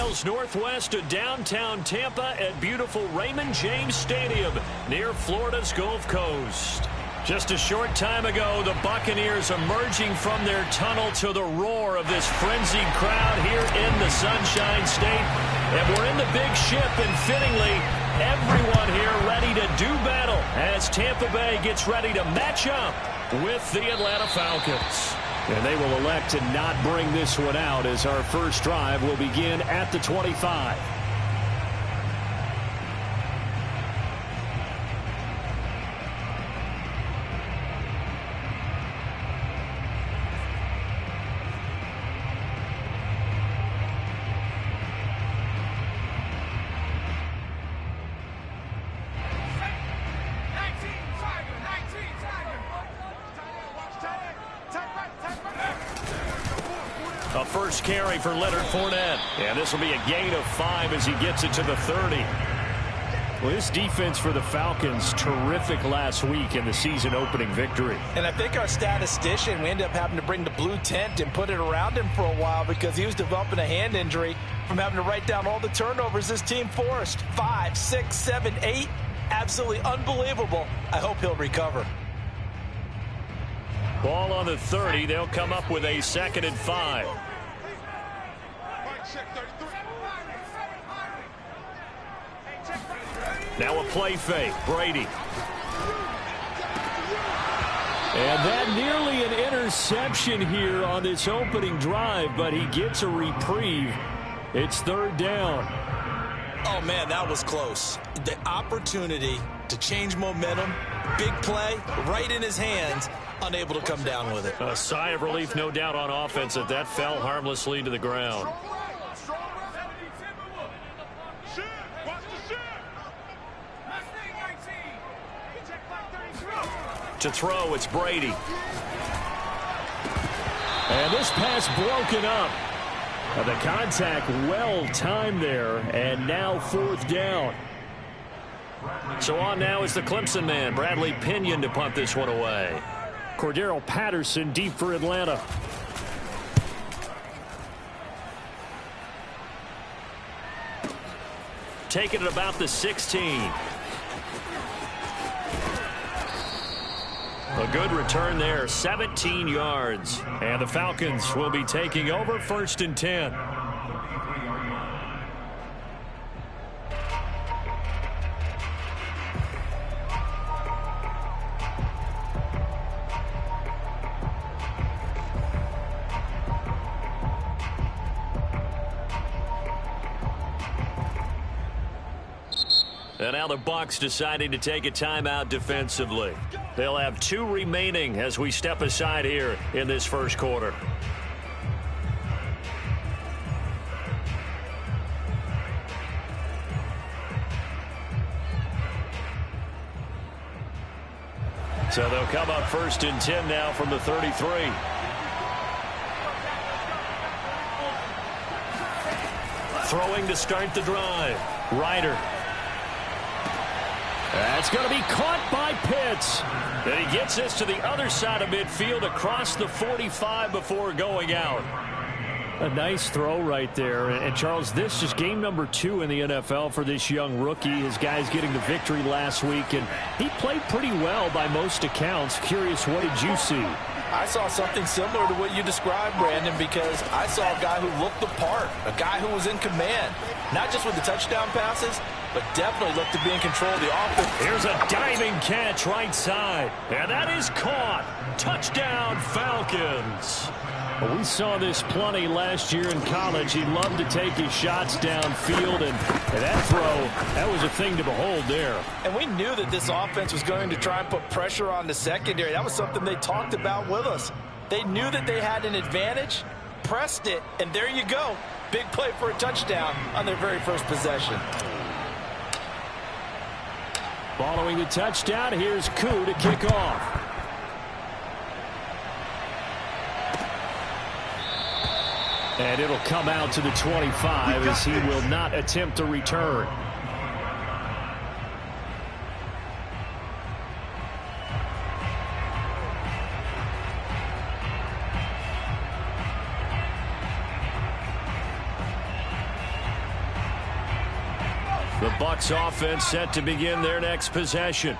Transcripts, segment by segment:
miles northwest of downtown Tampa at beautiful Raymond James Stadium near Florida's Gulf Coast. Just a short time ago, the Buccaneers emerging from their tunnel to the roar of this frenzied crowd here in the Sunshine State. And we're in the big ship, and fittingly, everyone here ready to do battle as Tampa Bay gets ready to match up with the Atlanta Falcons. And they will elect to not bring this one out as our first drive will begin at the 25. A first carry for Leonard Fournette. And this will be a gain of 5 as he gets it to the 30. Well, this defense for the Falcons, terrific last week in the season-opening victory. And I think our statistician, we ended up having to bring the blue tent and put it around him for a while because he was developing a hand injury from having to write down all the turnovers this team forced. 5, 6, 7, 8. Absolutely unbelievable. I hope he'll recover. Ball on the 30. They'll come up with a 2nd and 5. Now a play fake. Brady. And that nearly an interception here on this opening drive, but he gets a reprieve. It's 3rd down. Oh, man, that was close. The opportunity to change momentum, big play, right in his hands, unable to come down with it. A sigh of relief, no doubt, on offense that that fell harmlessly to the ground. To throw, it's Brady. And this pass broken up. The contact well timed there, and now 4th down. So on now is the Clemson man, Bradley Pinion, to punt this one away. Cordero Patterson deep for Atlanta. Taking it about the 16. A good return there, 17 yards. And the Falcons will be taking over 1st and 10. And now the Bucs deciding to take a timeout defensively. They'll have 2 remaining as we step aside here in this first quarter. So they'll come up 1st and 10 now from the 33. Throwing to start the drive. Ryder. That's going to be caught by Pitts. And he gets this to the other side of midfield across the 45 before going out. A nice throw right there. And Charles, this is game number 2 in the NFL for this young rookie. His guys getting the victory last week, and he played pretty well by most accounts. Curious, what did you see? I saw something similar to what you described, Brandon, because I saw a guy who looked the part, a guy who was in command, not just with the touchdown passes, but definitely looked to be in control of the offense. Here's a diving catch right side, and that is caught. Touchdown, Falcons. Well, we saw this plenty last year in college. He loved to take his shots downfield, and that throw, that was a thing to behold there. And we knew that this offense was going to try and put pressure on the secondary. That was something they talked about with us. They knew that they had an advantage, pressed it, and there you go. Big play for a touchdown on their very first possession. Following the touchdown, here's Koo to kick off. And it'll come out to the 25 as he will not attempt to return. Bucs offense set to begin their next possession.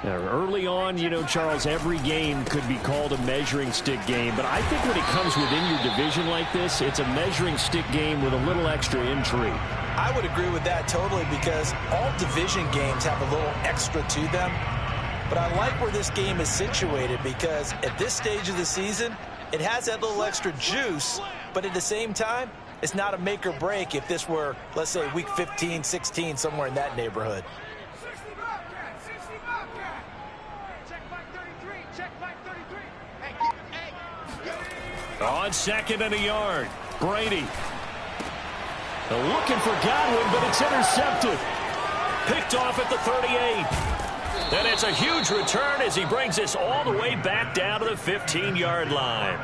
Now, early on, you know, Charles, every game could be called a measuring stick game. But I think when it comes within your division like this, it's a measuring stick game with a little extra intrigue. I would agree with that totally because all division games have a little extra to them. But I like where this game is situated because at this stage of the season, it has that little extra juice. But at the same time, it's not a make or break if this were, let's say, week 15, 16, somewhere in that neighborhood. On second and a yard, Brady. Looking for Godwin, but it's intercepted. Picked off at the 38. And it's a huge return as he brings this all the way back down to the 15-yard line.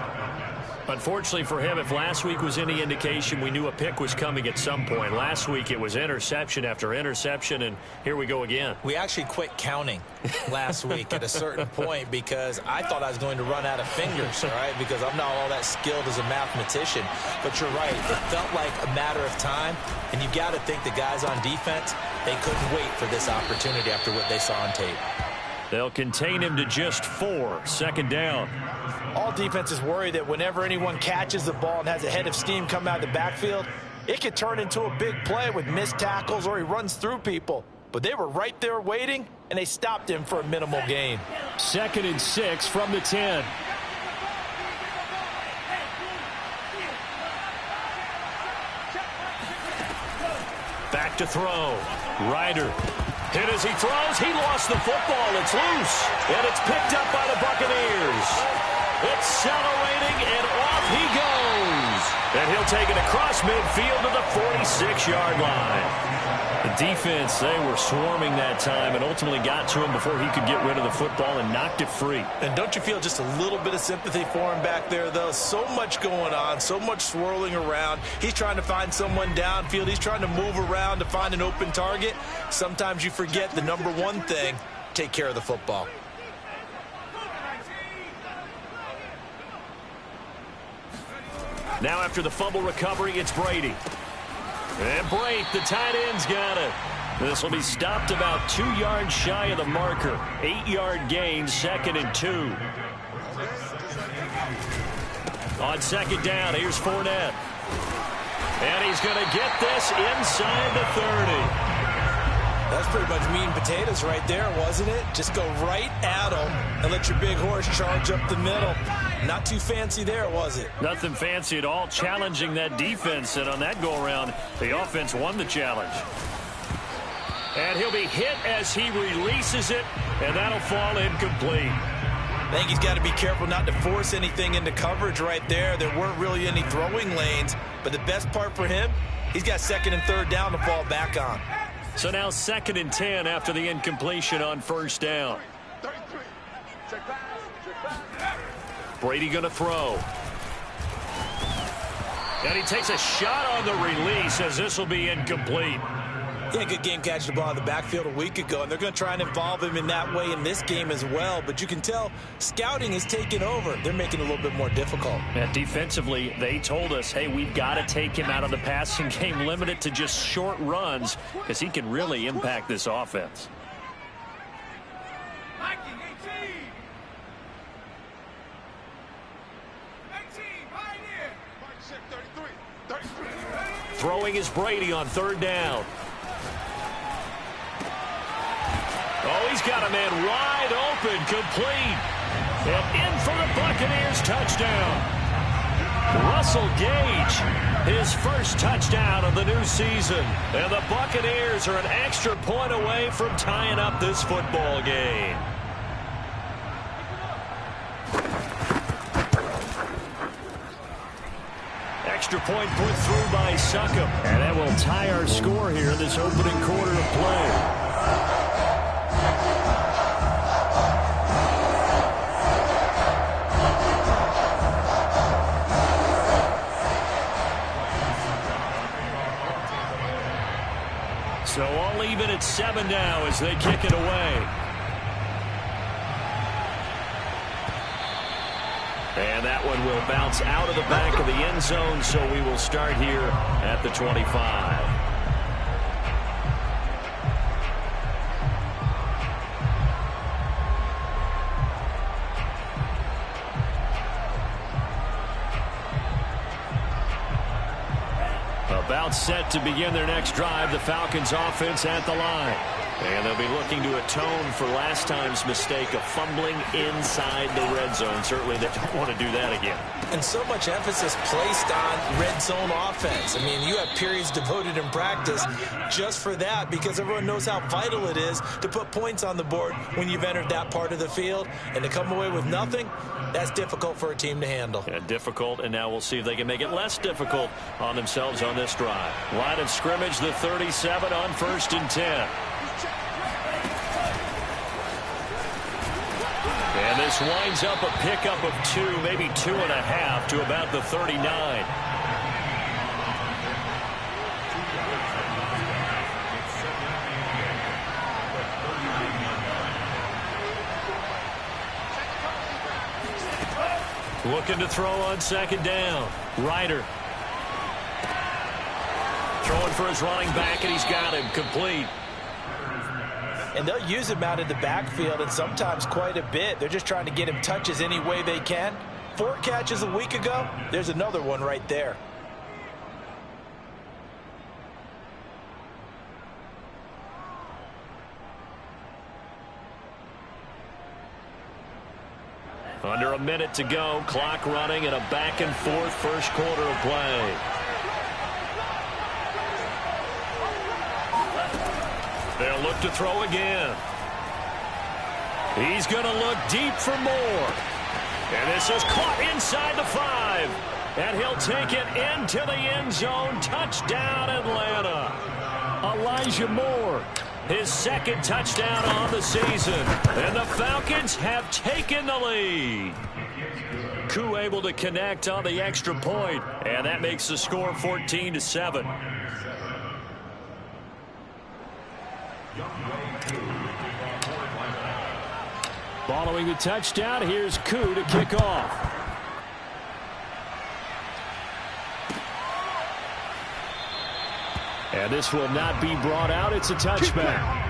Unfortunately for him, if last week was any indication, we knew a pick was coming at some point. Last week it was interception after interception, and here we go again. We actually quit counting last week at a certain point because I thought I was going to run out of fingers, all right, because I'm not all that skilled as a mathematician. But you're right. It felt like a matter of time, and you've got to think the guys on defense, they couldn't wait for this opportunity after what they saw on tape. They'll contain him to just 4. Second down. All defenses worry that whenever anyone catches the ball and has a head of steam come out of the backfield, it could turn into a big play with missed tackles or he runs through people. But they were right there waiting, and they stopped him for a minimal gain. 2nd and 6 from the 10. Back to throw. Ryder. Hit as he throws. He lost the football. It's loose. And it's picked up by the Buccaneers. Accelerating, and off he goes. And he'll take it across midfield to the 46-yard line. The defense, they were swarming that time and ultimately got to him before he could get rid of the football and knocked it free. And don't you feel just a little bit of sympathy for him back there, though? So much going on, so much swirling around. He's trying to find someone downfield. He's trying to move around to find an open target. Sometimes you forget the number one thing, take care of the football. Now after the fumble recovery, it's Brady. And Brate, the tight end's got it. This will be stopped about 2 yards shy of the marker. 8-yard gain, 2nd and 2. On second down, here's Fournette. And he's going to get this inside the 30. That's pretty much meat and potatoes right there, wasn't it? Just go right at him and let your big horse charge up the middle. Not too fancy there, was it? Nothing fancy at all, challenging that defense. And on that go-around, the offense won the challenge. And he'll be hit as he releases it, and that'll fall incomplete. I think he's got to be careful not to force anything into coverage right there. There weren't really any throwing lanes, but the best part for him, he's got 2nd and 3rd down to fall back on. So now 2nd and 10 after the incompletion on 1st down. Brady going to throw. And he takes a shot on the release as this will be incomplete. He had a good game catching the ball in the backfield a week ago, and they're going to try and involve him in that way in this game as well. But you can tell scouting is taking over. They're making it a little bit more difficult. And defensively, they told us, hey, we've got to take him out of the passing game, limit it to just short runs, because he can really impact this offense. Throwing is Brady on 3rd down. Oh, he's got a man wide open, complete. And in for the Buccaneers touchdown. Russell Gage, his first touchdown of the new season. And the Buccaneers are an extra point away from tying up this football game. Extra point put through by Succop. And that will tie our score here in this opening quarter of play. So all even at 7 now as they kick it away. And that one will bounce out of the back of the end zone, so we will start here at the 25. About set to begin their next drive, the Falcons offense at the line. And they'll be looking to atone for last time's mistake of fumbling inside the red zone. Certainly they don't want to do that again. And so much emphasis placed on red zone offense. I mean, you have periods devoted in practice just for that because everyone knows how vital it is to put points on the board when you've entered that part of the field. And to come away with nothing, that's difficult for a team to handle. Yeah, difficult, and now we'll see if they can make it less difficult on themselves on this drive. Line of scrimmage, the 37 on 1st and 10. And this winds up a pickup of 2, maybe 2.5 to about the 39. Looking to throw on 2nd down. Ryder. Throwing for his running back, and he's got him complete. And they'll use him out in the backfield, and sometimes quite a bit. They're just trying to get him touches any way they can. 4 catches a week ago. There's another one right there. Under a minute to go. Clock running and a back-and-forth first quarter of play. They'll look to throw again. He's going to look deep for more. And this is caught inside the 5. And he'll take it into the end zone. Touchdown, Atlanta. Elijah Moore, his 2nd touchdown on the season. And the Falcons have taken the lead. Koo able to connect on the extra point. And that makes the score 14-7. Following the touchdown, here's Koo to kick off. And this will not be brought out. It's a touchback.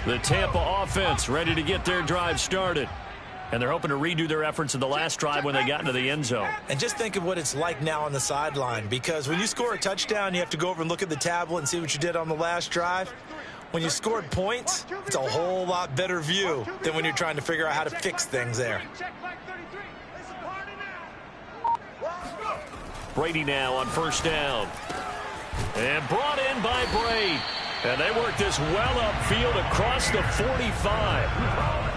The Tampa offense ready to get their drive started. And they're hoping to redo their efforts in the last drive when they got into the end zone. And just think of what it's like now on the sideline, because when you score a touchdown, you have to go over and look at the tablet and see what you did on the last drive. When you scored points, it's a whole lot better view than when you're trying to figure out how to fix things there. Brady now on 1st down. And brought in by Brady. And they work this well upfield across the 45.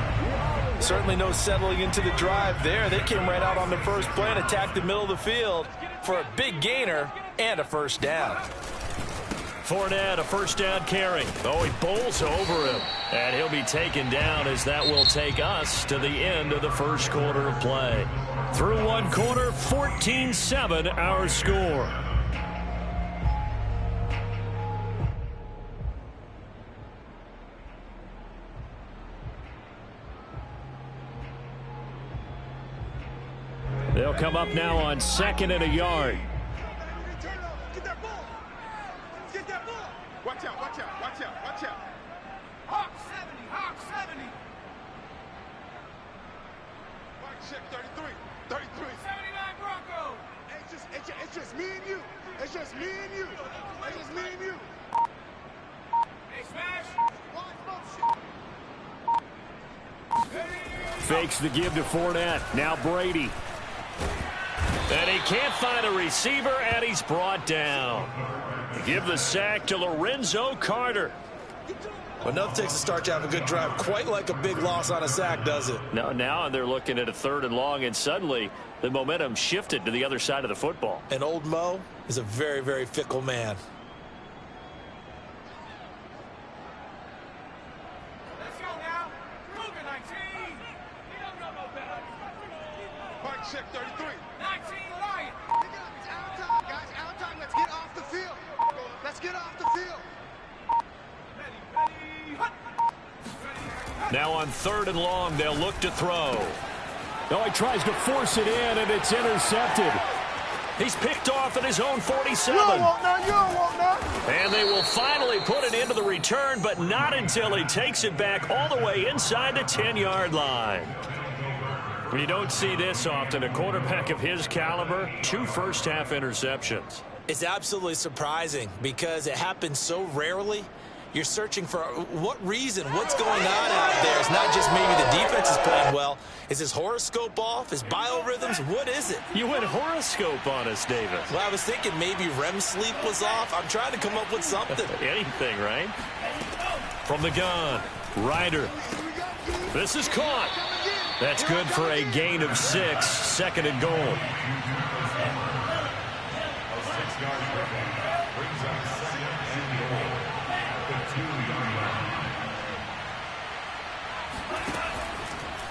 Certainly no settling into the drive there. They came right out on the first play and attacked the middle of the field for a big gainer and a 1st down. Fournette, a 1st down carry. Oh, he bowls over him. And he'll be taken down as that will take us to the end of the first quarter of play. Through 1 quarter, 14-7 our score. They'll come up now on 2nd and a yard. Watch out, watch out, watch out, watch out. Hawk 70, Hawk 70. Mark check 33, 33. 79 Broncos. It's just me and you. It's just me and you. It's just me and you. Hey, smash. Fakes the give to Fournette. Now Brady. And he can't find a receiver, and he's brought down. Give the sack to Lorenzo Carter. Enough takes a start to have a good drive. Quite like a big loss on a sack, does it? Now they're looking at a 3rd and long, and suddenly the momentum shifted to the other side of the football. And old Mo is a very, very fickle man. Let's go now. Ruger 19. He don't know no better. Mark check 33. 19 Lion. It's our time, guys. Our time. Let's get off the field. Let's get off the field. Now on 3rd and long, they'll look to throw. Oh, he tries to force it in, and it's intercepted. He's picked off at his own 47. You don't want none. You don't want none. And they will finally put it into the return, but not until he takes it back all the way inside the 10-yard line. You don't see this often. A quarterback of his caliber, 2 first-half interceptions. It's absolutely surprising because it happens so rarely. You're searching for what reason, what's going on out there. It's not just maybe the defense is playing well. Is his horoscope off? His biorhythms? What is it? You went horoscope on us, David. Well, I was thinking maybe REM sleep was off. I'm trying to come up with something. Anything, right? From the gun, Ryder. This is caught. That's good for a gain of 6, second and goal.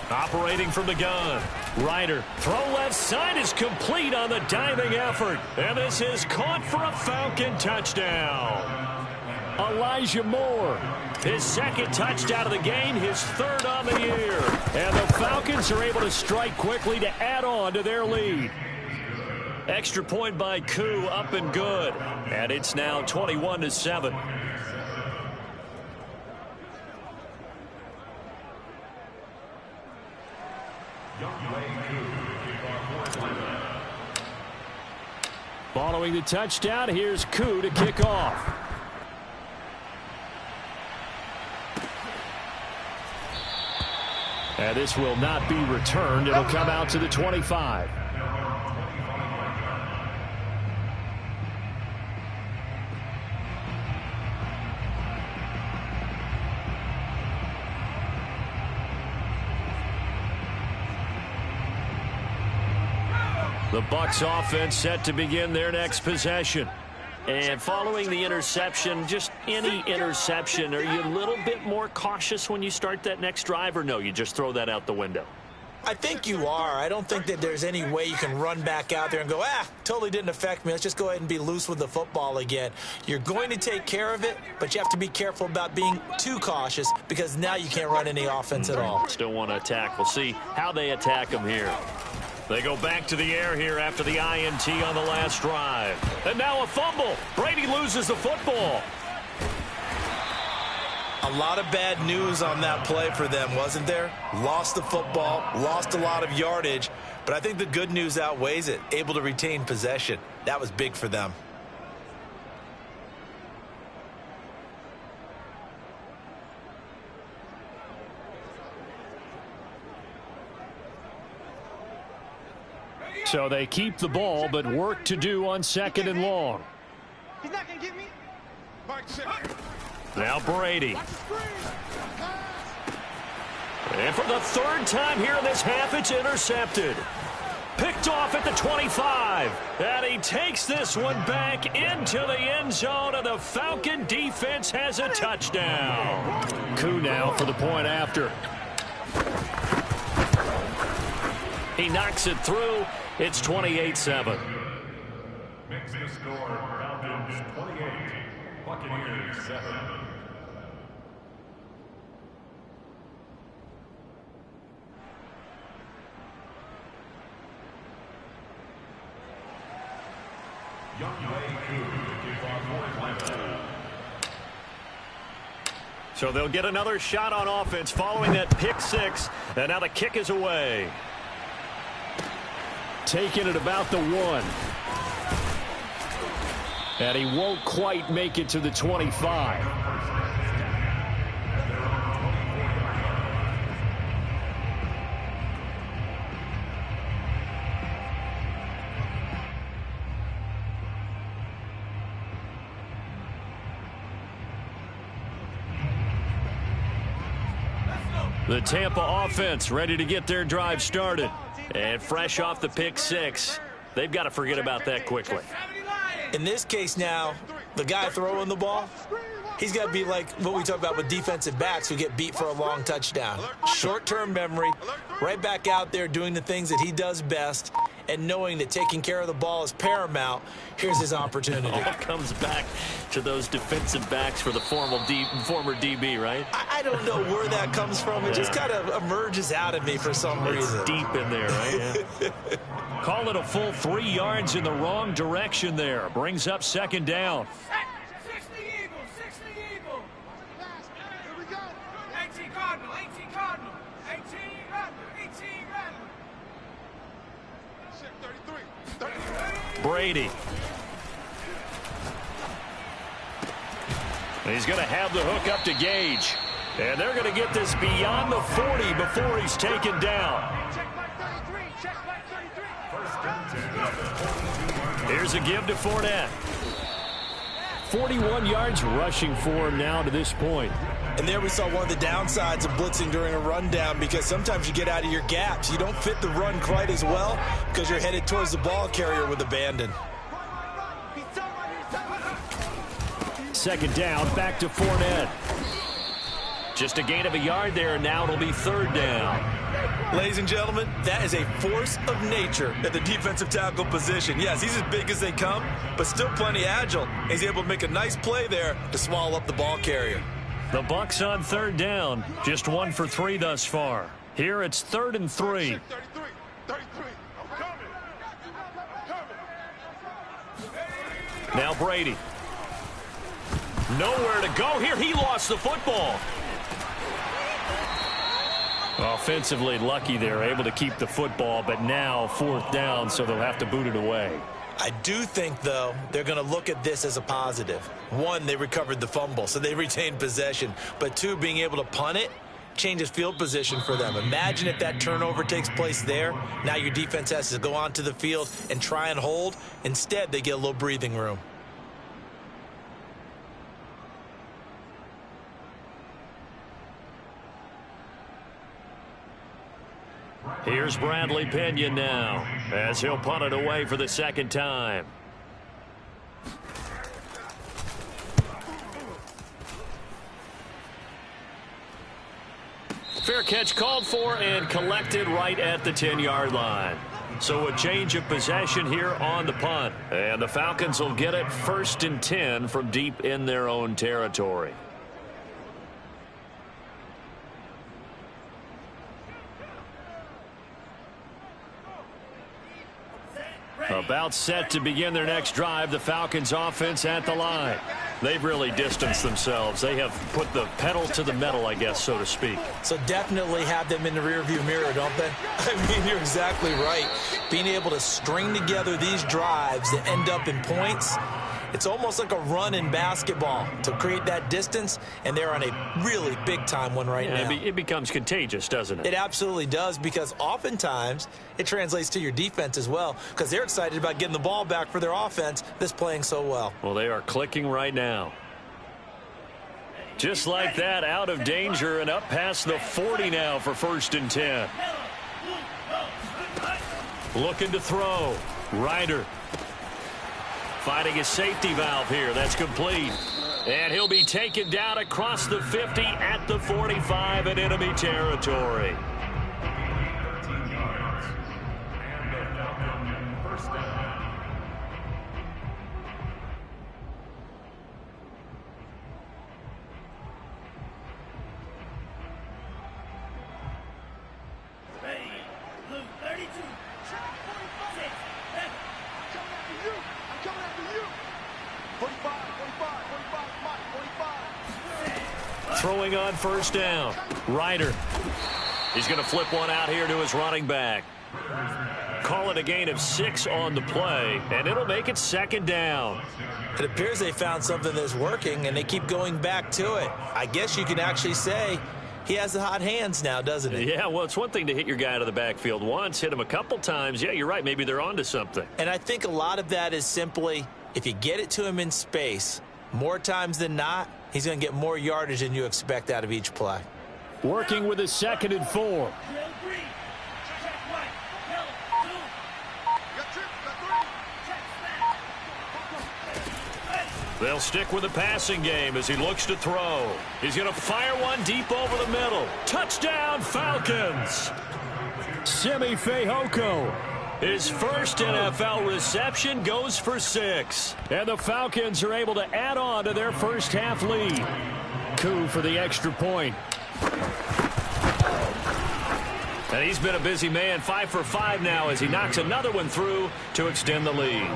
Operating from the gun. Ryder. Throw left side is complete on the diving effort. And this is caught for a Falcon touchdown. Elijah Moore. His second touchdown of the game, his 3rd on the year. And the Falcons are able to strike quickly to add on to their lead. Extra point by Koo, up and good. And it's now 21-7. Following the touchdown, here's Koo to kick off. And this will not be returned. It'll come out to the 25. The Bucs offense set to begin their next possession. And following the interception, just any interception, are you a little bit more cautious when you start that next drive, or no, you just throw that out the window? I think you are. I don't think that there's any way you can run back out there and go, totally didn't affect me. Let's just go ahead and be loose with the football again. You're going to take care of it, but you have to be careful about being too cautious because now you can't run any offense at all. Still want to attack. We'll see how they attack them here. They go back to the air here after the INT on the last drive. And now a fumble. Brady loses the football. A lot of bad news on that play for them, wasn't there? Lost the football, lost a lot of yardage, but I think the good news outweighs it. Able to retain possession. That was big for them. So they keep the ball, but work to do on 2nd and long. He's not going to get me. Now Brady. And for the 3rd time here in this half, it's intercepted. Picked off at the 25. And he takes this one back into the end zone, and the Falcon defense has a touchdown. Koo now for the point after. He knocks it through. It's 28-7. Makes the score Falcons 28, Buccaneers 7. So they'll get another shot on offense following that pick 6, and now the kick is away. Taken at about the 1. And he won't quite make it to the 25. The Tampa offense ready to get their drive started. And fresh off the pick 6, they've got to forget about that quickly. In this case now, the guy throwing the ball, he's got to be like what we talk about with defensive backs who get beat for a long touchdown. Short-term memory, right back out there doing the things that he does best, and knowing that taking care of the ball is paramount, here's his opportunity. All comes back to those defensive backs for the former DB, right? I don't know where that comes from. It just kind of emerges out of me for some reason. It's deep in there, right? Yeah. Call it a full 3 yards in the wrong direction there. Brings up second down. 60 Eagles, 60 Eagles. Here we go. 18 Cardinal, 18 Cardinal. 18 Rattler, 18 Rattler. 33. Brady. He's going to have the hook up to Gage. And they're going to get this beyond the 40 before he's taken down. Check back 33, check back 33. Here's a give to Fournette. 41 yards rushing for him now to this point. And there we saw one of the downsides of blitzing during a rundown, because sometimes you get out of your gaps. You don't fit the run quite as well because you're headed towards the ball carrier with abandon. Second down, back to Fournette. Just a gain of a yard there, and now it'll be third down. Ladies and gentlemen, that is a force of nature at the defensive tackle position. Yes, he's as big as they come, but still plenty agile. He's able to make a nice play there to swallow up the ball carrier. The Bucs on third down, just 1 for 3 thus far. Here it's 3rd and 3. 33. I'm coming. Now Brady. Nowhere to go here. He lost the football. Offensively lucky they're able to keep the football, but now 4th down, so they'll have to boot it away. I do think, though, they're going to look at this as a positive. 1, they recovered the fumble, so they retained possession. But 2, being able to punt it changes field position for them. Imagine if that turnover takes place there. Now your defense has to go onto the field and try and hold. Instead, they get a little breathing room. Here's Bradley Pinion now, as he'll punt it away for the second time. Fair catch called for and collected right at the 10-yard line. So a change of possession here on the punt. And the Falcons will get it 1st and 10 from deep in their own territory. About set to begin their next drive, the Falcons offense at the line. They've really distanced themselves. They have put the pedal to the metal, I guess, so to speak. So definitely have them in the rearview mirror, don't they? I mean, you're exactly right. Being able to string together these drives that end up in points, it's almost like a run in basketball to create that distance, and they're on a really big-time one right now. It becomes contagious, doesn't it? It absolutely does, because oftentimes it translates to your defense as well, because they're excited about getting the ball back for their offense that's playing so well. Well, they are clicking right now. Just like that, out of danger and up past the 40 now for 1st and 10. Looking to throw. Ryder. Fighting a safety valve here. That's complete. And he'll be taken down across the 50 at the 45 in enemy territory. 13 yards. And the Falcons first down. Throwing on 1st down. Ryder. He's going to flip one out here to his running back. Call it a gain of 6 on the play, and it'll make it 2nd down. It appears they found something that's working, and they keep going back to it. I guess you can actually say he has the hot hands now, doesn't he? Yeah, well, it's one thing to hit your guy out of the backfield once, hit him a couple times. Yeah, you're right. Maybe they're onto something. And I think a lot of that is simply, if you get it to him in space, more times than not, he's going to get more yardage than you expect out of each play. Working with his 2nd and 4. They'll stick with the passing game as he looks to throw. He's going to fire one deep over the middle. Touchdown, Falcons! Simi Fehoko. His first NFL reception goes for 6. And the Falcons are able to add on to their first half lead. Coup for the extra point. And he's been a busy man, 5 for 5 now as he knocks another one through to extend the lead.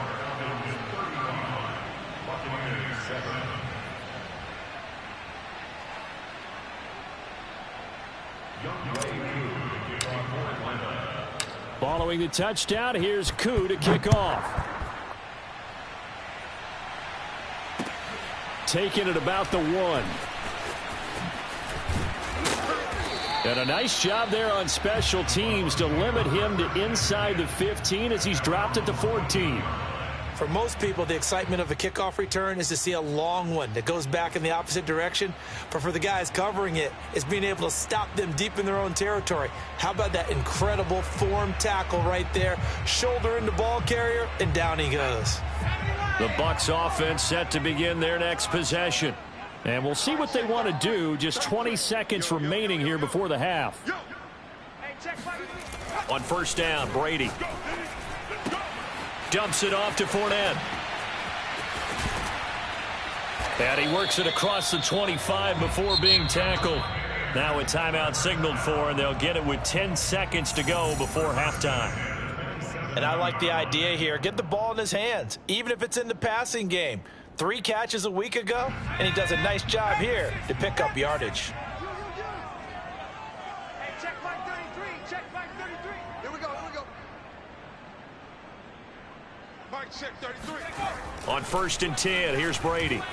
Following the touchdown, here's Coup to kick off. Taking it about the 1. And a nice job there on special teams to limit him to inside the 15 as he's dropped at the 14. For most people, the excitement of a kickoff return is to see a long one that goes back in the opposite direction. But for the guys covering it, it's being able to stop them deep in their own territory. How about that incredible form tackle right there? Shoulder in the ball carrier, and down he goes. The Bucs offense set to begin their next possession. And we'll see what they want to do. Just 20 seconds remaining here before the half. On first down, Brady dumps it off to Fournette. And he works it across the 25 before being tackled. Now a timeout signaled for, and they'll get it with 10 seconds to go before halftime. And I like the idea here. Get the ball in his hands, even if it's in the passing game. 3 catches a week ago, and he does a nice job here to pick up yardage. Hey, check 533. Check 533. Here we go. Mike, check 33. On first and 10, here's Brady.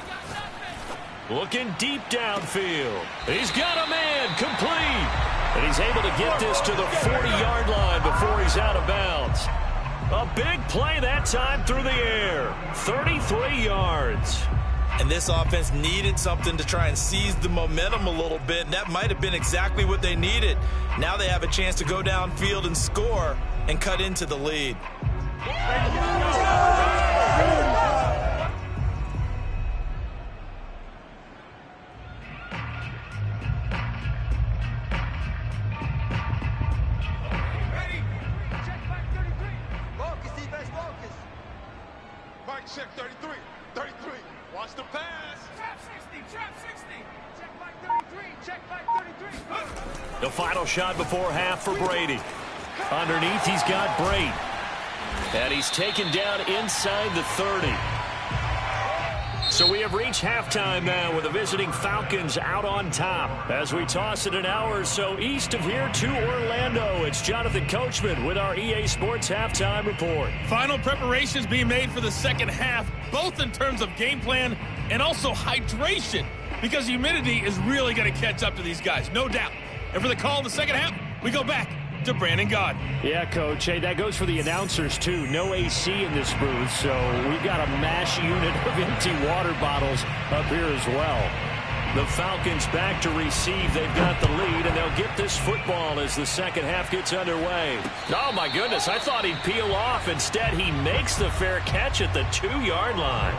Looking deep downfield. He's got a man complete. And he's able to get this to the 40-yard line before he's out of bounds. A big play that time through the air. 33 yards. And this offense needed something to try and seize the momentum a little bit, and that might have been exactly what they needed. Now they have a chance to go downfield and score and cut into the lead. Check 33. 33. Watch the pass. Trap 60. Trap 60. Check 533. Check 533. The final shot before half for Brady. Underneath, he's got Brady. And he's taken down inside the 30. So we have reached halftime now with the visiting Falcons out on top. As we toss it an hour or so east of here to Orlando, it's Jonathan Coachman with our EA Sports Halftime Report. Final preparations being made for the second half, both in terms of game plan and also hydration, because humidity is really going to catch up to these guys, no doubt. And for the call in the second half, we go back to Brandon Gaudin. Yeah, Coach. Hey, that goes for the announcers, too. No AC in this booth, so we've got a mash unit of empty water bottles up here as well. The Falcons back to receive. They've got the lead, and they'll get this football as the second half gets underway. Oh, my goodness. I thought he'd peel off. Instead, he makes the fair catch at the 2-yard line.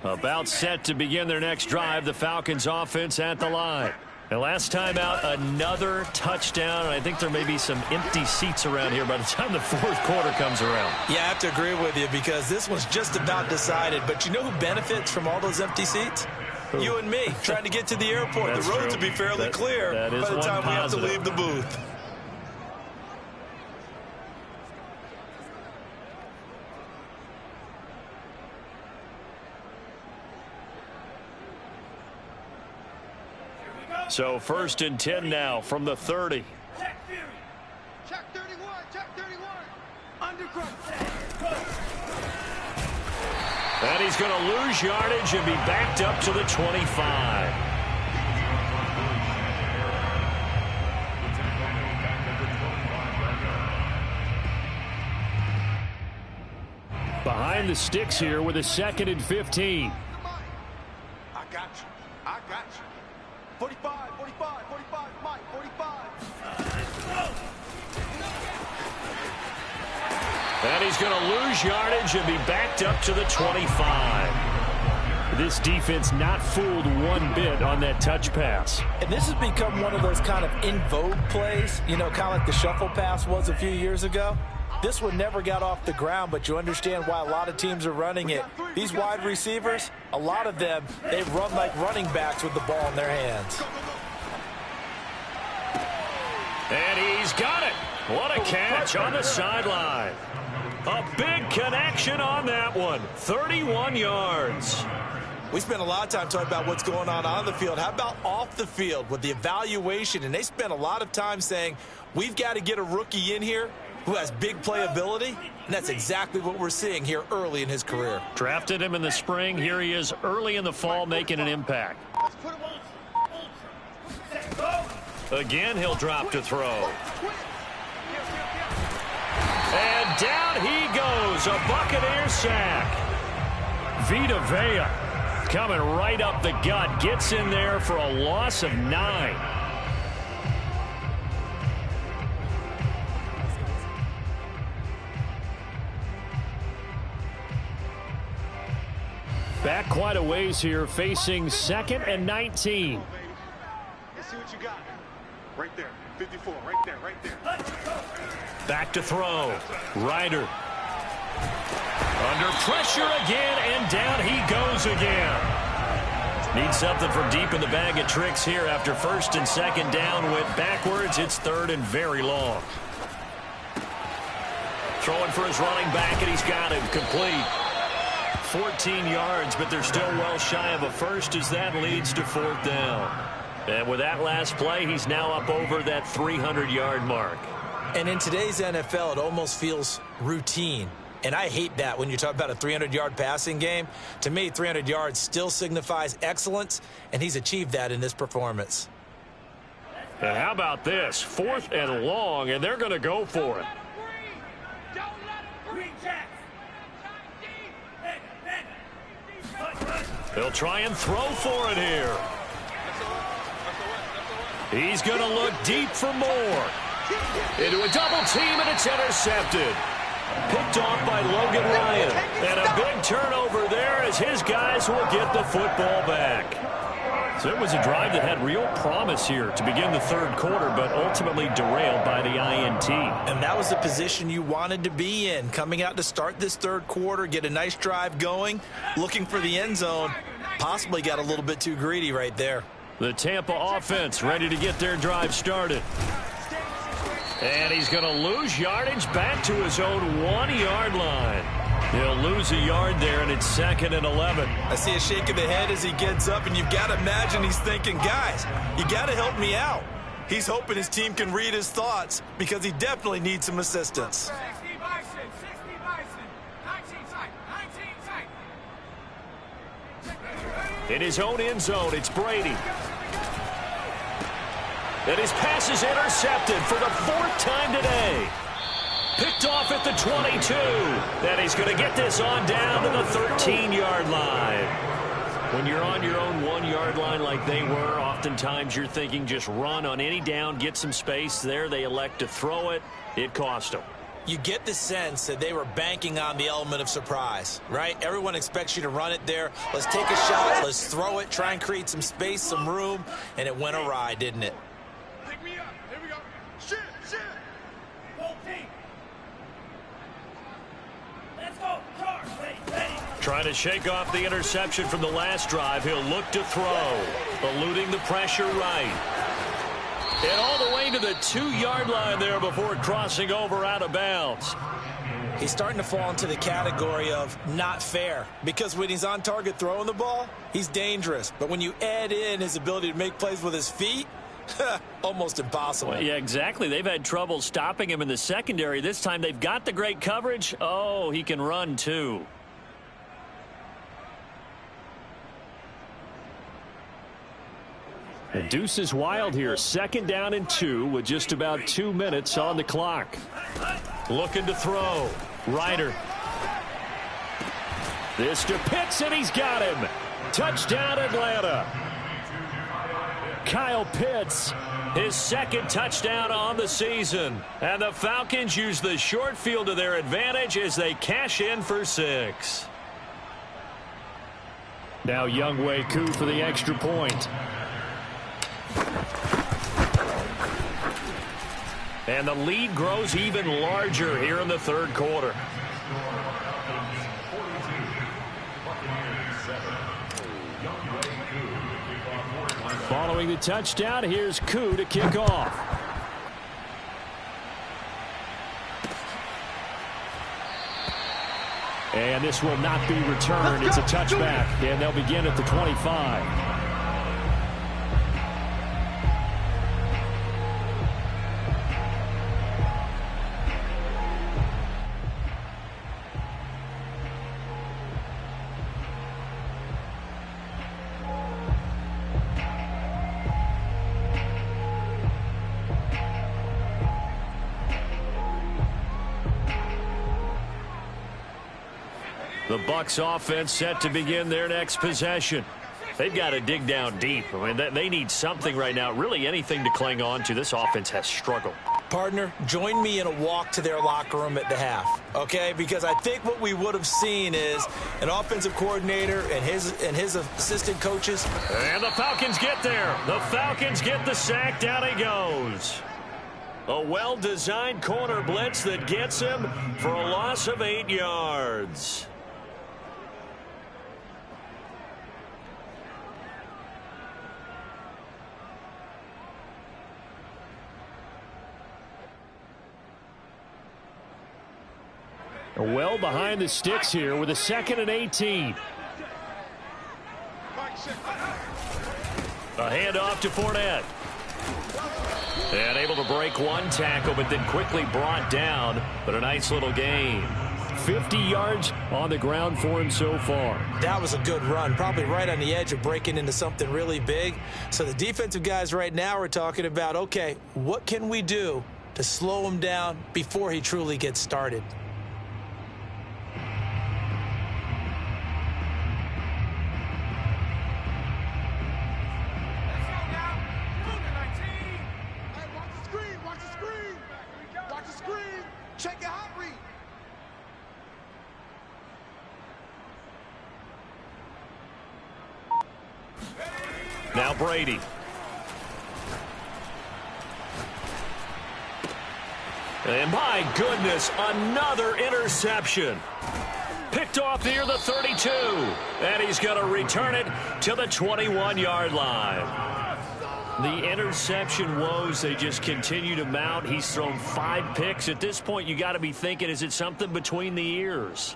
About set to begin their next drive, the Falcons offense at the line. And last time out, another touchdown. And I think there may be some empty seats around here by the time the fourth quarter comes around. Yeah, I have to agree with you because this one's just about decided. But you know who benefits from all those empty seats? Who? You and me, trying to get to the airport. The roads will be fairly clear by the time we have to leave the booth. So first and 10 now from the 30. Check 31. Check 31. Undercut. And he's going to lose yardage and be backed up to the 25. Behind the sticks here with a 2nd and 15. I got you. 45, 45, 45, Mike, 45. And he's going to lose yardage and be backed up to the 25. This defense not fooled one bit on that touch pass. And this has become one of those kind of in vogue plays, you know, kind of like the shuffle pass was a few years ago. This one never got off the ground, but you understand why a lot of teams are running it. These wide receivers, a lot of them, they run like running backs with the ball in their hands. And he's got it. What a catch on the sideline. A big connection on that one. 31 yards. We spent a lot of time talking about what's going on the field. How about off the field with the evaluation? And they spent a lot of time saying, we've got to get a rookie in here who has big playability. And that's exactly what we're seeing here early in his career. Drafted him in the spring. Here he is early in the fall making an impact. Again, he'll drop to throw. And down he goes. A Buccaneer sack. Vita Vea coming right up the gut. Gets in there for a loss of 9. Back quite a ways here, facing 2nd and 19. Let's see what you got. Right there, 54, right there, right there. Back to throw. Ryder. Under pressure again, and down he goes again. Needs something from deep in the bag of tricks here after 1st and 2nd down. Went backwards. It's 3rd and very long. Throwing for his running back, and he's got him complete. 14 yards, but they're still well shy of a first as that leads to 4th down. And with that last play, he's now up over that 300-yard mark. And in today's NFL, it almost feels routine. And I hate that when you talk about a 300-yard passing game. To me, 300 yards still signifies excellence, and he's achieved that in this performance. And how about this? 4th and long, and they're going to go for it. They'll try and throw for it here. He's going to look deep for more. Into a double team, and it's intercepted. Picked off by Logan Ryan. And a big turnover there as his guys will get the football back. So it was a drive that had real promise here to begin the 3rd quarter, but ultimately derailed by the INT. And that was the position you wanted to be in, coming out to start this 3rd quarter, get a nice drive going, looking for the end zone. Possibly got a little bit too greedy right there. The Tampa offense ready to get their drive started. And he's going to lose yardage back to his own 1-yard line. He'll lose a yard there, and it's 2nd and 11. I see a shake of the head as he gets up, and you've got to imagine he's thinking, guys, you got to help me out. He's hoping his team can read his thoughts because he definitely needs some assistance. 60 Bison, 60 Bison, 19 tight, 19 tight. In his own end zone, it's Brady. And his pass is intercepted for the 4th time today. Picked off at the 22. Then he's going to get this on down to the 13-yard line. When you're on your own 1-yard line like they were, oftentimes you're thinking just run on any down, get some space. There they elect to throw it. It cost them. You get the sense that they were banking on the element of surprise, right? Everyone expects you to run it there. Let's take a shot. Let's throw it. Try and create some space, some room. And it went awry, didn't it? Pick me up. Here we go. Shit, shit. Trying to shake off the interception from the last drive. He'll look to throw. Eluding the pressure right. And all the way to the 2-yard line there before crossing over out of bounds. He's starting to fall into the category of not fair, because when he's on target throwing the ball, he's dangerous. But when you add in his ability to make plays with his feet, almost impossible. Well, yeah, exactly. They've had trouble stopping him in the secondary. This time they've got the great coverage. Oh, he can run too. The deuce is wild here. 2nd down and 2 with just about 2 minutes on the clock. Looking to throw. Ryder. This to Pitts, and he's got him. Touchdown, Atlanta. Kyle Pitts, his second touchdown on the season. And the Falcons use the short field to their advantage as they cash in for 6. Now Younghoe Koo for the extra point. And the lead grows even larger here in the third quarter. Following the touchdown, here's Koo to kick off. And this will not be returned. It's a touchback, and they'll begin at the 25. The Bucs offense set to begin their next possession. They've got to dig down deep. I mean, they need something right now, really anything to cling on to. This offense has struggled. Partner, join me in a walk to their locker room at the half, okay? Because I think what we would have seen is an offensive coordinator and his assistant coaches. And the Falcons get there. The Falcons get the sack. Down he goes. A well-designed corner blitz that gets him for a loss of 8 yards. Well behind the sticks here with a 2nd and 18. A handoff to Fournette. And able to break one tackle, but then quickly brought down. But a nice little gain. 50 yards on the ground for him so far. That was a good run, probably right on the edge of breaking into something really big. So the defensive guys right now are talking about, okay, what can we do to slow him down before he truly gets started? Check your hot read. Now Brady. And my goodness, another interception. Picked off near the 32. And he's going to return it to the 21-yard line. The interception woes, they just continue to mount. He's thrown 5 picks. At this point, you got to be thinking, is it something between the ears?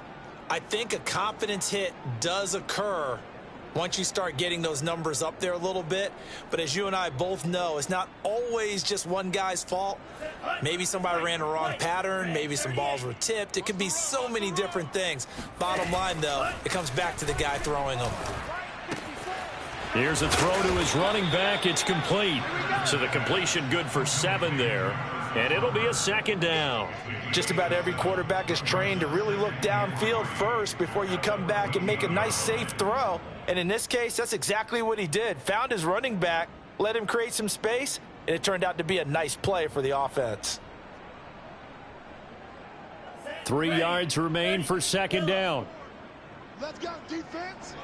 I think a confidence hit does occur once you start getting those numbers up there a little bit. But as you and I both know, it's not always just one guy's fault. Maybe somebody ran a wrong pattern. Maybe some balls were tipped. It could be so many different things. Bottom line, though, it comes back to the guy throwing them. Here's a throw to his running back. It's complete. So the completion good for 7 there. And it'll be a 2nd down. Just about every quarterback is trained to really look downfield first before you come back and make a nice, safe throw. And in this case, that's exactly what he did. Found his running back, let him create some space, and it turned out to be a nice play for the offense. 3 yards remain for 2nd down. Let's go, defense.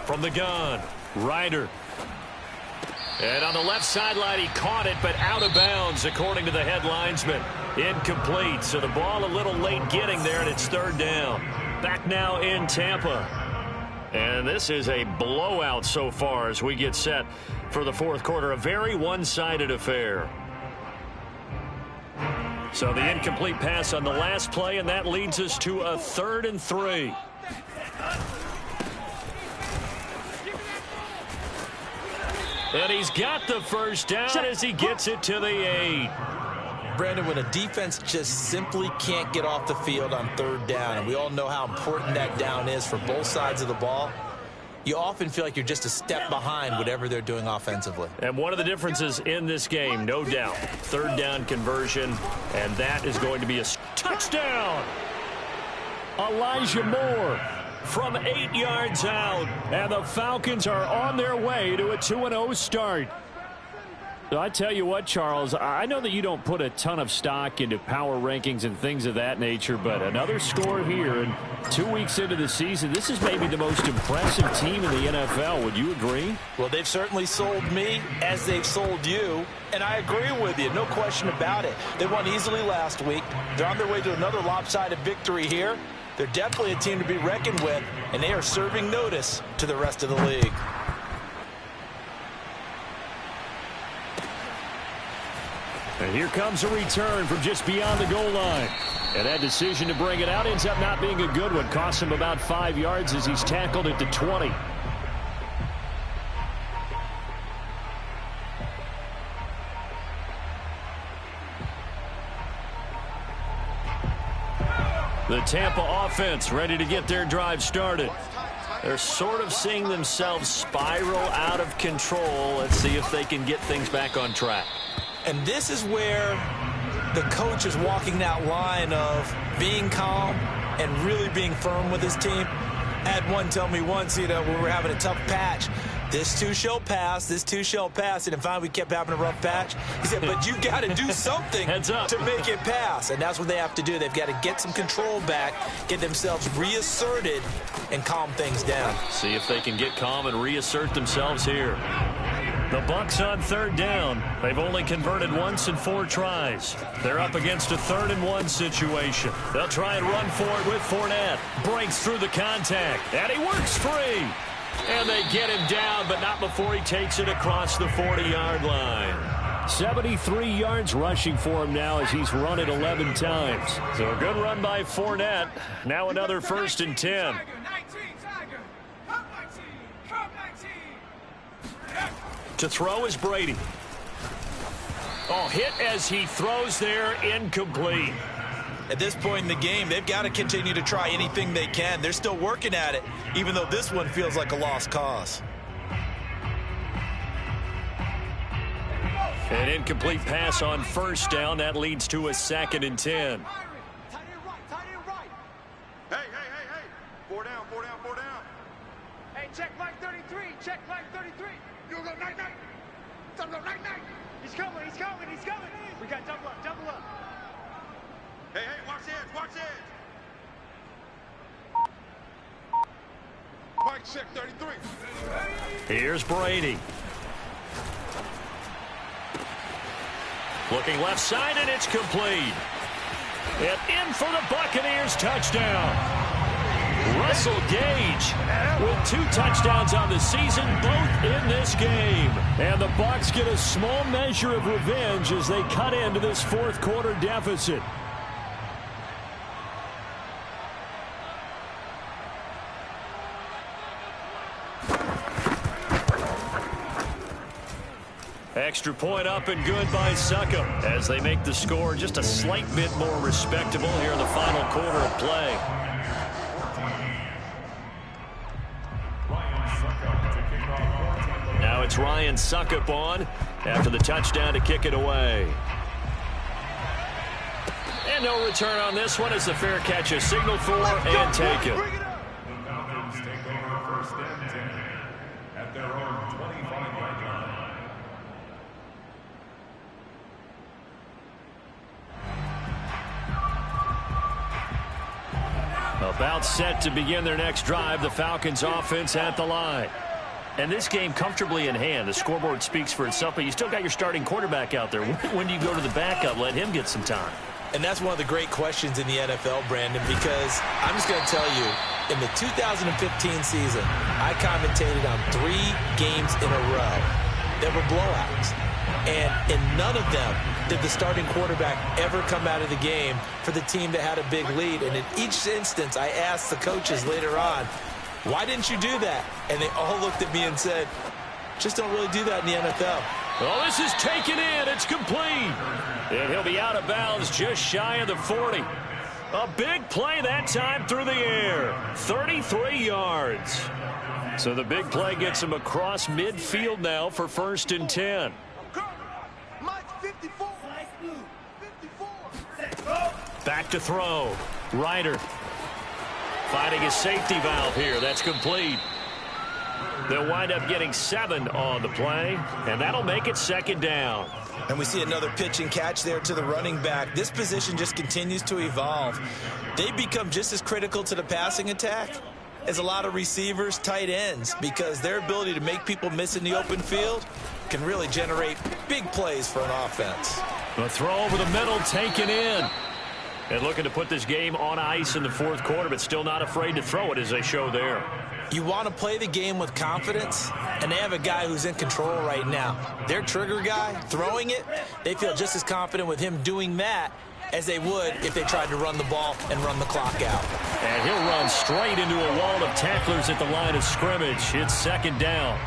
From the gun, Ryder. And on the left sideline, he caught it, but out of bounds, according to the head linesman. Incomplete, so the ball a little late getting there, and it's 3rd down. Back now in Tampa. And this is a blowout so far as we get set for the 4th quarter. A very one-sided affair. So the incomplete pass on the last play, and that leads us to a 3rd and 3. And he's got the first down as he gets it to the 8. Brandon, when a defense just simply can't get off the field on 3rd down, and we all know how important that down is for both sides of the ball, you often feel like you're just a step behind whatever they're doing offensively. And one of the differences in this game, no doubt, 3rd down conversion, and that is going to be a touchdown. Elijah Moore from 8 yards out. And the Falcons are on their way to a 2-0 start. So I tell you what, Charles, I know that you don't put a ton of stock into power rankings and things of that nature, but another score here, and 2 weeks into the season, this is maybe the most impressive team in the NFL. Would you agree? Well, they've certainly sold me as they've sold you, and I agree with you, no question about it. They won easily last week. They're on their way to another lopsided victory here. They're definitely a team to be reckoned with, and they are serving notice to the rest of the league. And here comes a return from just beyond the goal line. And that decision to bring it out ends up not being a good one. Costs him about 5 yards as he's tackled at the 20. The Tampa offense ready to get their drive started. They're sort of seeing themselves spiral out of control. Let's see if they can get things back on track. And this is where the coach is walking that line of being calm and really being firm with his team. I had one tell me once, when we were having a tough patch, this too shall pass, this too shall pass. And finally we kept having a rough patch. He said, but you got to do something to make it pass. And that's what they have to do. They've got to get some control back, get themselves reasserted, and calm things down. See if they can get calm and reassert themselves here. The Bucs on 3rd down. They've only converted once in 4 tries. They're up against a 3rd and 1 situation. They'll try and run for it with Fournette. Breaks through the contact, and he works free. And they get him down, but not before he takes it across the 40-yard line. 73 yards rushing for him now as he's run it 11 times. So a good run by Fournette. Now another 1st and 10. To throw is Brady. Oh, hit as he throws there, incomplete. At this point in the game, they've got to continue to try anything they can. They're still working at it, even though this one feels like a lost cause. An incomplete pass on 1st down. That leads to a 2nd and 10. Hey. 4 down. Hey, check Mike 33. Check Mike 33. You go night. Double night. He's coming. We got double up. Hey, watch this. Mike, check 33. Here's Brady. Looking left side, and it's complete. And in for the Buccaneers touchdown. Russell Gage with 2 touchdowns on the season, both in this game. And the Bucs get a small measure of revenge as they cut into this 4th quarter deficit. Extra point up and good by Succop as they make the score just a slight bit more respectable here in the final quarter of play. Now it's Ryan Succop on after the touchdown to kick it away. And no return on this one as the fair catch is signaled for and taken. The Falcons take over 1st and 10 at their own 25-yard line. About set to begin their next drive, the Falcons offense at the line. And this game comfortably in hand. The scoreboard speaks for itself, but you still got your starting quarterback out there. When do you go to the backup, let him get some time? And that's one of the great questions in the NFL, Brandon, because I'm just going to tell you, in the 2015 season, I commentated on 3 games in a row that were blowouts. And in none of them did the starting quarterback ever come out of the game for the team that had a big lead. And in each instance, I asked the coaches later on, why didn't you do that? And they all looked at me and said, just don't really do that in the NFL. Well, this is taken in. It's complete. And he'll be out of bounds just shy of the 40. A big play that time through the air. 33 yards. So the big play gets him across midfield now for 1st and 10. Back to throw. Ryder finding a safety valve here. That's complete. They'll wind up getting 7 on the play, and that'll make it 2nd down. And we see another pitch and catch there to the running back. This position just continues to evolve. They become just as critical to the passing attack as a lot of receivers, tight ends, because their ability to make people miss in the open field can really generate big plays for an offense. The throw over the middle taken in. And looking to put this game on ice in the 4th quarter, but still not afraid to throw it as they show there. You want to play the game with confidence, and they have a guy who's in control right now. Their trigger guy, throwing it, they feel just as confident with him doing that as they would if they tried to run the ball and run the clock out. And he'll run straight into a wall of tacklers at the line of scrimmage. It's 2nd down.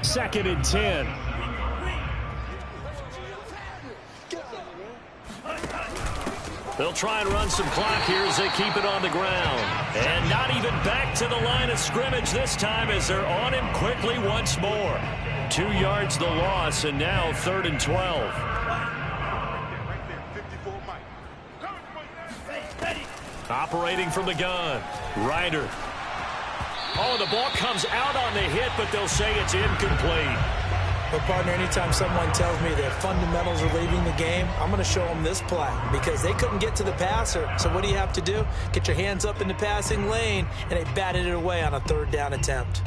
Second and 10. They'll try and run some clock here as they keep it on the ground. And not even back to the line of scrimmage this time as they're on him quickly once more. 2 yards the loss, and now 3rd and 12. Operating from the gun. Ryder. Oh, the ball comes out on the hit, but they'll say it's incomplete. But, partner, anytime someone tells me their fundamentals are leaving the game, I'm going to show them this play because they couldn't get to the passer. So what do you have to do? Get your hands up in the passing lane, and they batted it away on a 3rd down attempt.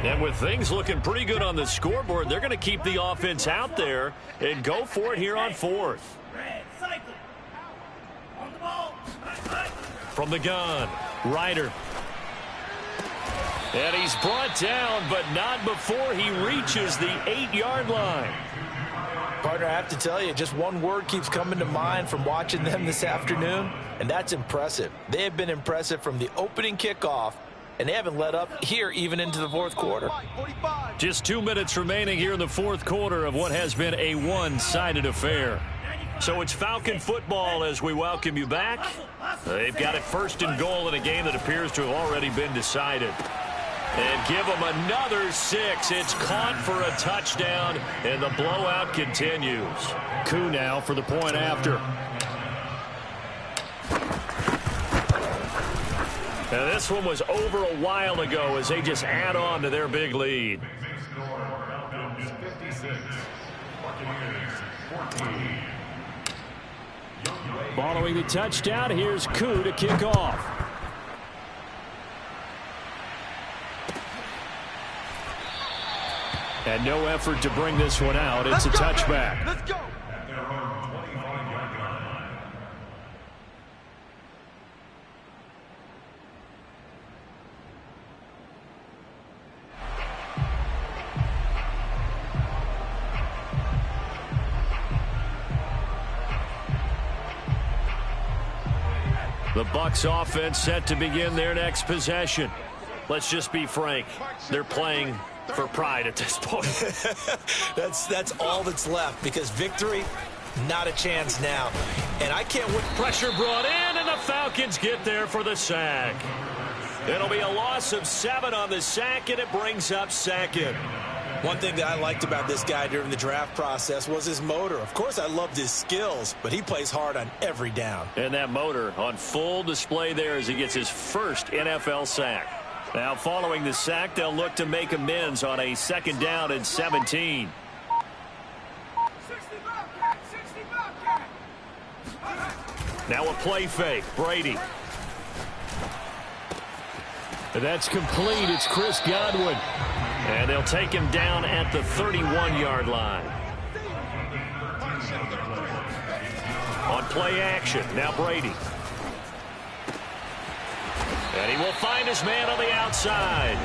And with things looking pretty good on the scoreboard, they're going to keep the offense out there and go for it here on 4th. From the gun, Ryder. And he's brought down, but not before he reaches the 8-yard line. Partner, I have to tell you, just one word keeps coming to mind from watching them this afternoon, and that's impressive. They have been impressive from the opening kickoff, and they haven't let up here even into the 4th quarter. Just 2 minutes remaining here in the 4th quarter of what has been a one-sided affair. So it's Falcon football as we welcome you back. They've got it 1st and goal in a game that appears to have already been decided. And give them another 6. It's caught for a touchdown, and the blowout continues. Koo now for the point after. Now this one was over a while ago as they just add on to their big lead. Following the touchdown, here's Koo to kick off. And no effort to bring this one out. It's a touchback. Let's go. The Bucs offense set to begin their next possession. Let's just be frank. They're playing for pride at this point. That's all that's left because victory, not a chance now. And I can't wait. Pressure brought in, and the Falcons get there for the sack. It'll be a loss of 7 on the sack, and it brings up 2nd. One thing that I liked about this guy during the draft process was his motor. Of course, I loved his skills, but he plays hard on every down. And that motor on full display there as he gets his first NFL sack. Now, following the sack, they'll look to make amends on a 2nd down and 17. Now a play fake. Brady. And that's complete. It's Chris Godwin. And they'll take him down at the 31-yard line. On play action, now Brady. And he will find his man on the outside.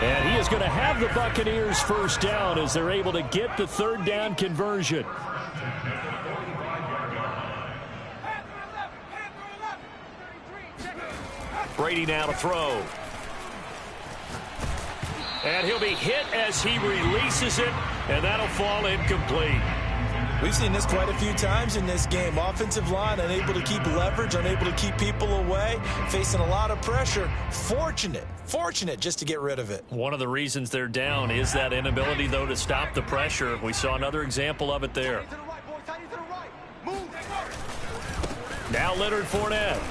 And he is going to have the Buccaneers 1st down as they're able to get the 3rd down conversion. Brady now to throw. And he'll be hit as he releases it, and that'll fall incomplete. We've seen this quite a few times in this game. Offensive line unable to keep leverage, unable to keep people away, facing a lot of pressure. Fortunate just to get rid of it. One of the reasons they're down is that inability, though, to stop the pressure. We saw another example of it there. Now Leonard Fournette.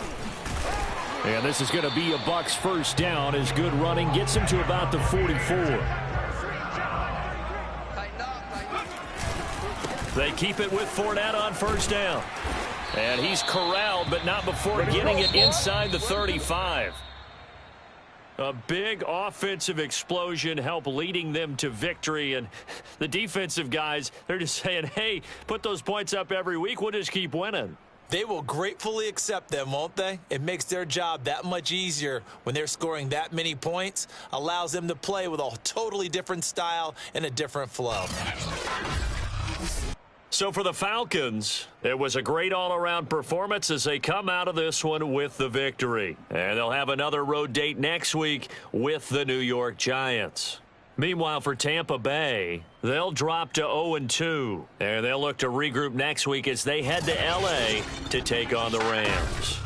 And this is going to be a Bucs first down as good running gets him to about the 44. They keep it with Fournette on first down. And he's corralled, but not before getting it inside the 35. A big offensive explosion helped leading them to victory. And the defensive guys, they're just saying, hey, put those points up every week. We'll just keep winning. They will gratefully accept them, won't they? It makes their job that much easier when they're scoring that many points. Allows them to play with a totally different style and a different flow. So for the Falcons, it was a great all-around performance as they come out of this one with the victory. And they'll have another road date next week with the New York Giants. Meanwhile, for Tampa Bay, they'll drop to 0-2. And they'll look to regroup next week as they head to L.A. to take on the Rams.